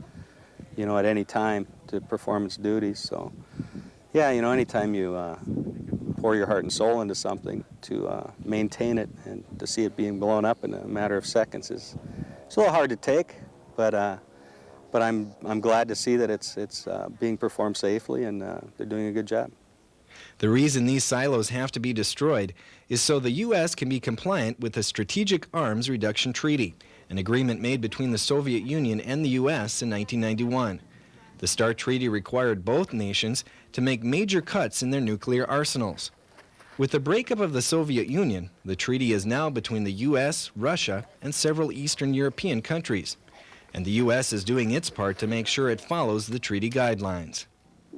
you know, at any time to perform its duties. So, yeah, you know, anytime you pour your heart and soul into something, to maintain it and to see it being blown up in a matter of seconds it's a little hard to take, but I'm glad to see that it's being performed safely and they're doing a good job. The reason these silos have to be destroyed is so the U.S. can be compliant with the Strategic Arms Reduction Treaty, an agreement made between the Soviet Union and the U.S. in 1991. The START Treaty required both nations to make major cuts in their nuclear arsenals. With the breakup of the Soviet Union, the treaty is now between the U.S., Russia, and several Eastern European countries. And the U.S. is doing its part to make sure it follows the treaty guidelines.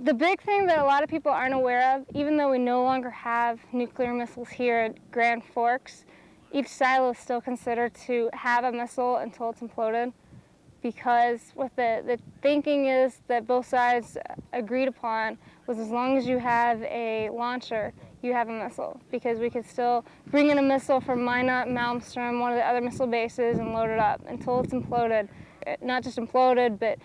The big thing that a lot of people aren't aware of, even though we no longer have nuclear missiles here at Grand Forks, each silo is still considered to have a missile until it's imploded, because what the thinking is that both sides agreed upon was as long as you have a launcher, you have a missile, because we could still bring in a missile from Minot, Malmstrom, one of the other missile bases, and load it up until it's imploded. Not just imploded, but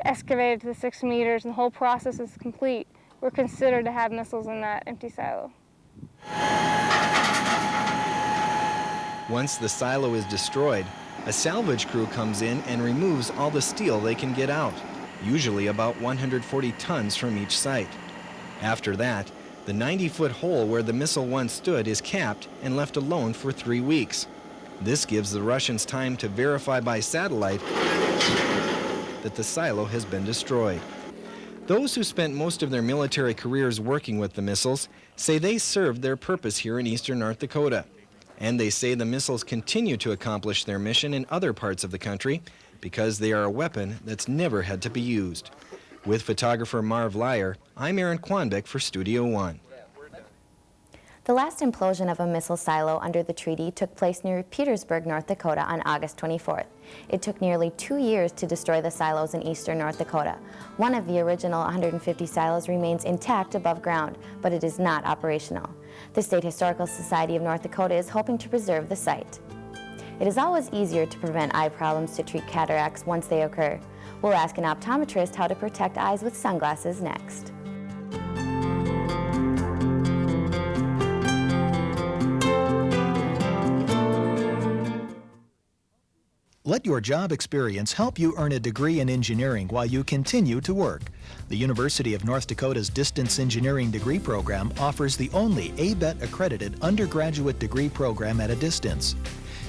excavated to the 6 meters, and the whole process is complete. We're considered to have missiles in that empty silo. Once the silo is destroyed, a salvage crew comes in and removes all the steel they can get out, usually about 140 tons from each site. After that, the 90-foot hole where the missile once stood is capped and left alone for 3 weeks. This gives the Russians time to verify by satellite that the silo has been destroyed. Those who spent most of their military careers working with the missiles say they served their purpose here in eastern North Dakota. And they say the missiles continue to accomplish their mission in other parts of the country because they are a weapon that's never had to be used. With photographer Marv Lyer, I'm Aaron Quanbeck for Studio One. The last implosion of a missile silo under the treaty took place near Petersburg, North Dakota on August 24th. It took nearly 2 years to destroy the silos in eastern North Dakota. One of the original 150 silos remains intact above ground, but it is not operational. The State Historical Society of North Dakota is hoping to preserve the site. It is always easier to prevent eye problems to treat cataracts once they occur. We'll ask an optometrist how to protect eyes with sunglasses next. Let your job experience help you earn a degree in engineering while you continue to work. The University of North Dakota's Distance Engineering degree program offers the only ABET accredited undergraduate degree program at a distance.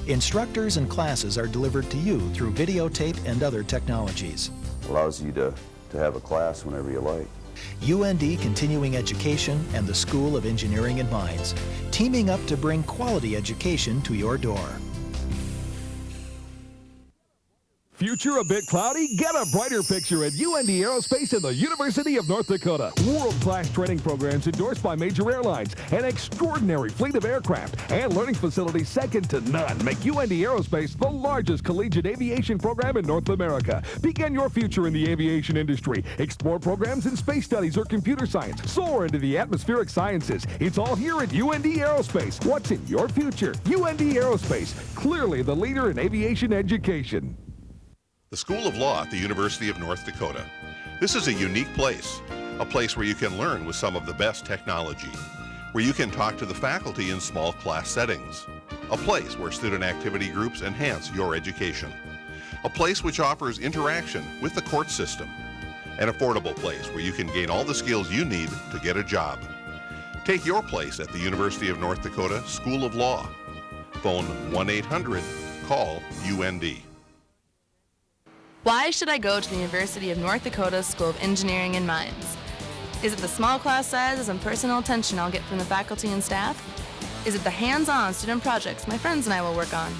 Instructors and classes are delivered to you through videotape and other technologies. Allows you to have a class whenever you like. UND Continuing Education and the School of Engineering and Mines, teaming up to bring quality education to your door. Future a bit cloudy? Get a brighter picture at UND Aerospace and the University of North Dakota. World-class training programs endorsed by major airlines, an extraordinary fleet of aircraft, and learning facilities second to none make UND Aerospace the largest collegiate aviation program in North America. Begin your future in the aviation industry. Explore programs in space studies or computer science. Soar into the atmospheric sciences. It's all here at UND Aerospace. What's in your future? UND Aerospace, clearly the leader in aviation education. The School of Law at the University of North Dakota. This is a unique place, a place where you can learn with some of the best technology, where you can talk to the faculty in small class settings, a place where student activity groups enhance your education, a place which offers interaction with the court system, an affordable place where you can gain all the skills you need to get a job. Take your place at the University of North Dakota School of Law. Phone 1-800-CALL-UND. Why should I go to the University of North Dakota School of Engineering and Mines? Is it the small class sizes and personal attention I'll get from the faculty and staff? Is it the hands-on student projects my friends and I will work on?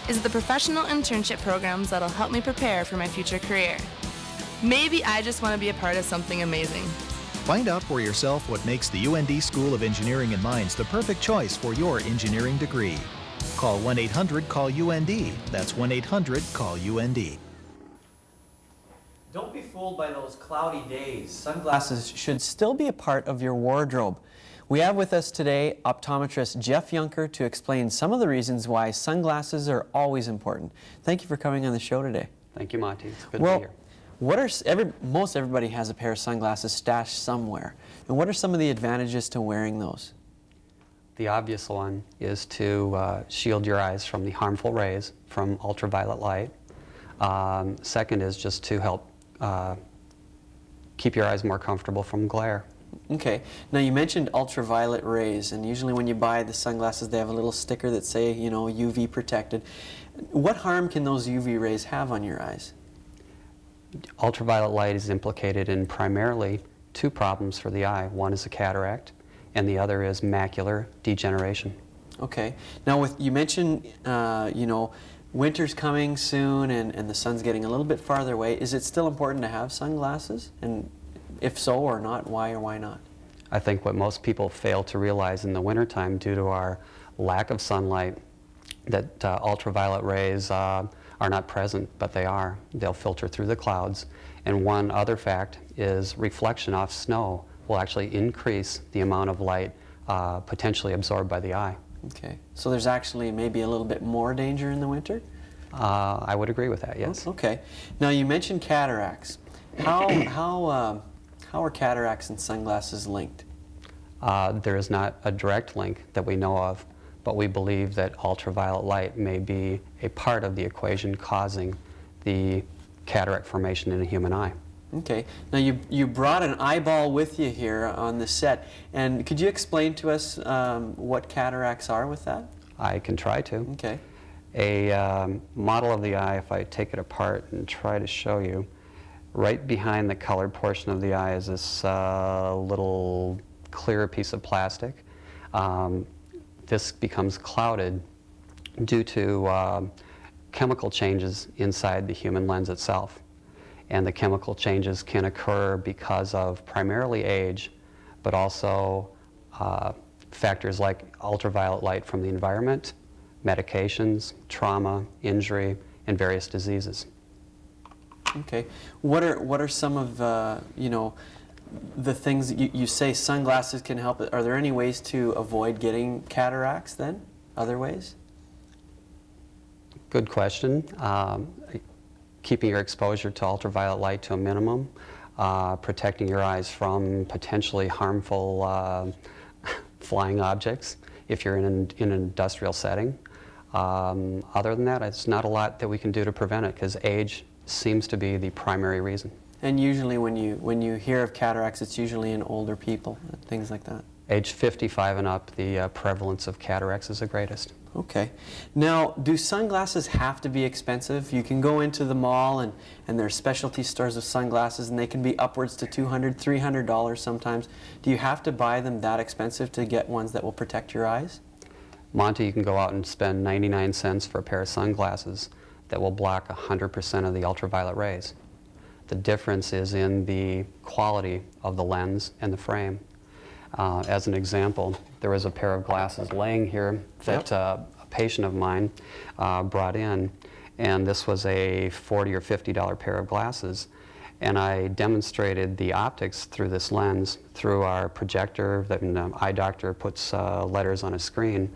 Is it the professional internship programs that'll help me prepare for my future career? Maybe I just want to be a part of something amazing. Find out for yourself what makes the UND School of Engineering and Mines the perfect choice for your engineering degree. Call 1-800-CALL-UND. That's 1-800-CALL-UND. Don't be fooled by those cloudy days. Sunglasses should still be a part of your wardrobe. We have with us today optometrist Jeff Yunker to explain some of the reasons why sunglasses are always important. Thank you for coming on the show today. Thank you, Monty. It's good to be here. Most everybody has a pair of sunglasses stashed somewhere. And what are some of the advantages to wearing those? The obvious one is to shield your eyes from the harmful rays from ultraviolet light. Second is just to help keep your eyes more comfortable from glare. Okay. Now you mentioned ultraviolet rays, and usually when you buy the sunglasses they have a little sticker that say, you know, UV protected. What harm can those UV rays have on your eyes? Ultraviolet light is implicated in primarily two problems for the eye. One is a cataract, and the other is macular degeneration. Okay. Now, you mentioned, you know, winter's coming soon, and the sun's getting a little bit farther away. Is it still important to have sunglasses? And if so or not, why or why not? I think what most people fail to realize in the wintertime, due to our lack of sunlight, that ultraviolet rays are not present, but they are. They'll filter through the clouds. And one other fact is reflection off snow will actually increase the amount of light potentially absorbed by the eye. Okay. So there's actually maybe a little bit more danger in the winter? I would agree with that, yes. Okay. Now you mentioned cataracts. How are cataracts and sunglasses linked? There is not a direct link that we know of, but we believe that ultraviolet light may be a part of the equation causing the cataract formation in a human eye. Okay. Now you brought an eyeball with you here on the set, and could you explain to us what cataracts are with that? I can try to. Okay. A model of the eye, if I take it apart and try to show you, right behind the colored portion of the eye is this little clear piece of plastic. This becomes clouded due to chemical changes inside the human lens itself. And the chemical changes can occur because of primarily age, but also factors like ultraviolet light from the environment, medications, trauma, injury, and various diseases. Okay. What are some of you know, the things that you say sunglasses can help? Are there any ways to avoid getting cataracts then? Other ways? Good question. Keeping your exposure to ultraviolet light to a minimum, protecting your eyes from potentially harmful flying objects if you're in an industrial setting. Other than that, it's not a lot that we can do to prevent it because age seems to be the primary reason. And usually when you hear of cataracts, it's usually in older people, things like that. Age 55 and up, the prevalence of cataracts is the greatest. Okay. Now, do sunglasses have to be expensive? You can go into the mall and there are specialty stores of sunglasses and they can be upwards to $200, $300 sometimes. Do you have to buy them that expensive to get ones that will protect your eyes? Monty, you can go out and spend 99 cents for a pair of sunglasses that will block 100% of the ultraviolet rays. The difference is in the quality of the lens and the frame. As an example, there was a pair of glasses laying here that a patient of mine brought in, and this was a $40 or $50 pair of glasses. And I demonstrated the optics through this lens through our projector that an eye doctor puts letters on a screen.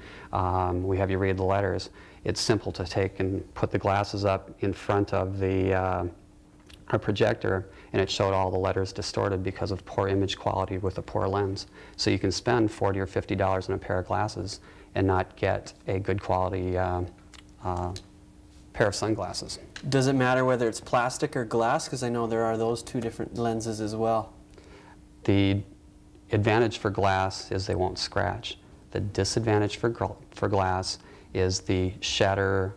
We have you read the letters. It's simple to take and put the glasses up in front of the our projector, and it showed all the letters distorted because of poor image quality with a poor lens. So you can spend $40 or $50 on a pair of glasses and not get a good quality pair of sunglasses. Does it matter whether it's plastic or glass? Because I know there are those two different lenses as well. The advantage for glass is they won't scratch. The disadvantage for glass is the shatter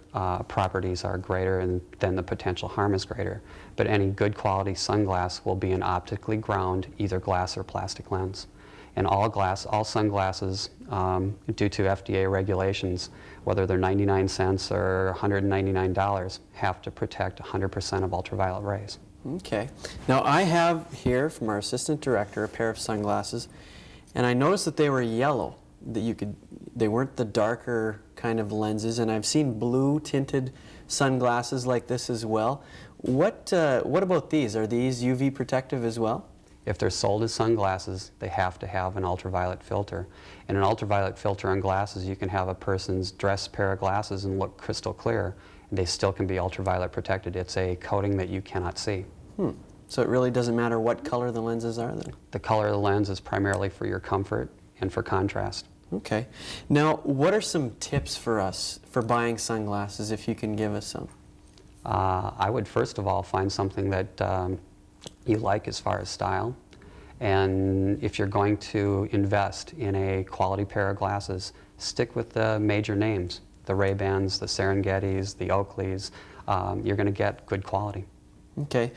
properties are greater and then the potential harm is greater. But any good quality sunglass will be an optically ground, either glass or plastic lens. And all sunglasses, due to FDA regulations, whether they're 99 cents or $199, have to protect 100% of ultraviolet rays. Okay. Now I have here from our assistant director a pair of sunglasses, and I noticed that they were yellow. That they weren't the darker kind of lenses, and I've seen blue tinted sunglasses like this as well. What about these? Are these UV protective as well? If they're sold as sunglasses, they have to have an ultraviolet filter. And an ultraviolet filter on glasses, you can have a person's dress pair of glasses and look crystal clear, and they still can be ultraviolet protected. It's a coating that you cannot see. So it really doesn't matter what color the lenses are then? The color of the lens is primarily for your comfort and for contrast. Okay. Now, what are some tips for us for buying sunglasses, if you can give us some? I would first of all find something that you like as far as style. And if you're going to invest in a quality pair of glasses, stick with the major names, the Ray-Bans, the Serengetis, the Oakleys. You're going to get good quality. Okay.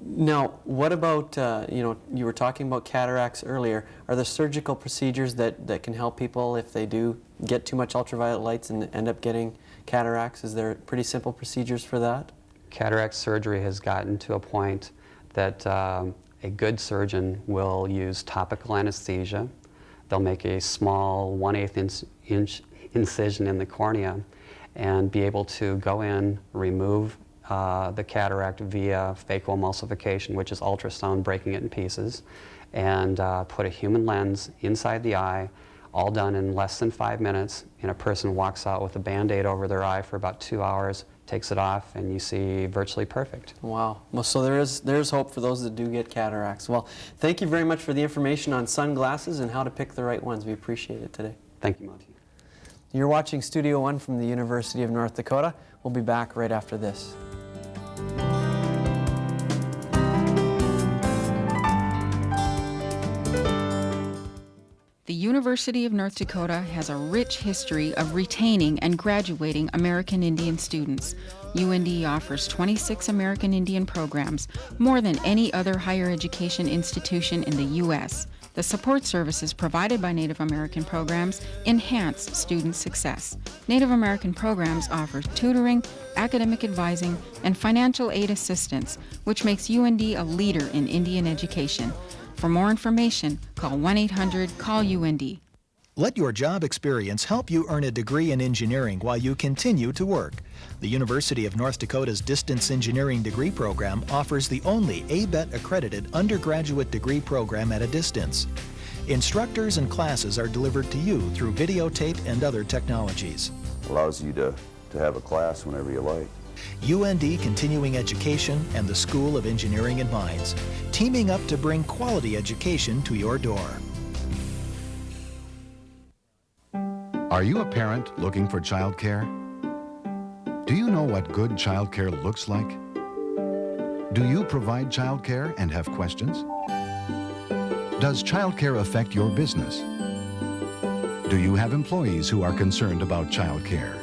Now, what about, you were talking about cataracts earlier. Are there surgical procedures that can help people if they do get too much ultraviolet lights and end up getting cataracts? Is there pretty simple procedures for that? Cataract surgery has gotten to a point that a good surgeon will use topical anesthesia. They'll make a small 1/8 inch incision in the cornea and be able to go in, remove the cataract via phacoemulsification, which is ultrasound breaking it in pieces, and put a human lens inside the eye, all done in less than 5 minutes, and a person walks out with a Band-Aid over their eye for about 2 hours, takes it off, and you see virtually perfect. Wow. Well, so there's hope for those that do get cataracts. Well, thank you very much for the information on sunglasses and how to pick the right ones. We appreciate it today. Thank you, Monty. You're watching Studio One from the University of North Dakota. We'll be back right after this. The University of North Dakota has a rich history of retaining and graduating American Indian students. UND offers 26 American Indian programs, more than any other higher education institution in the U.S. The support services provided by Native American programs enhance student success. Native American programs offer tutoring, academic advising, and financial aid assistance, which makes UND a leader in Indian education. For more information, call 1-800-CALL-UND. Let your job experience help you earn a degree in engineering while you continue to work. The University of North Dakota's Distance Engineering Degree Program offers the only ABET-accredited undergraduate degree program at a distance. Instructors and classes are delivered to you through videotape and other technologies. Allows you to have a class whenever you like. UND Continuing Education and the School of Engineering and Mines, teaming up to bring quality education to your door. Are you a parent looking for childcare? Do you know what good childcare looks like? Do you provide childcare and have questions? Does childcare affect your business? Do you have employees who are concerned about childcare?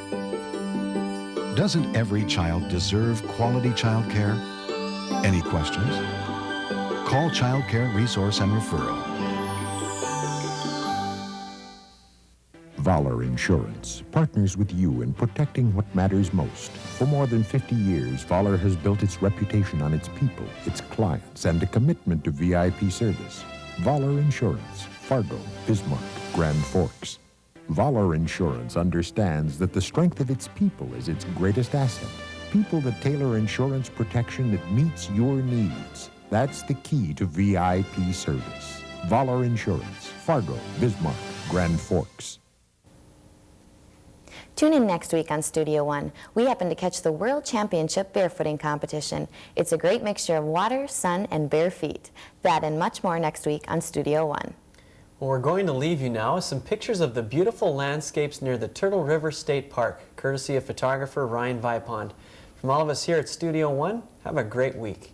Doesn't every child deserve quality childcare? Any questions? Call Child Care Resource and Referral. Voller Insurance partners with you in protecting what matters most. For more than 50 years, Voller has built its reputation on its people, its clients, and a commitment to VIP service. Voller Insurance, Fargo, Bismarck, Grand Forks. Voller Insurance understands that the strength of its people is its greatest asset. People that tailor insurance protection that meets your needs. That's the key to VIP service. Voller Insurance, Fargo, Bismarck, Grand Forks. Tune in next week on Studio One. We happen to catch the World Championship Barefooting Competition. It's a great mixture of water, sun, and bare feet. That and much more next week on Studio One. Well, we're going to leave you now with some pictures of the beautiful landscapes near the Turtle River State Park, courtesy of photographer Ryan Vipond. From all of us here at Studio One, have a great week.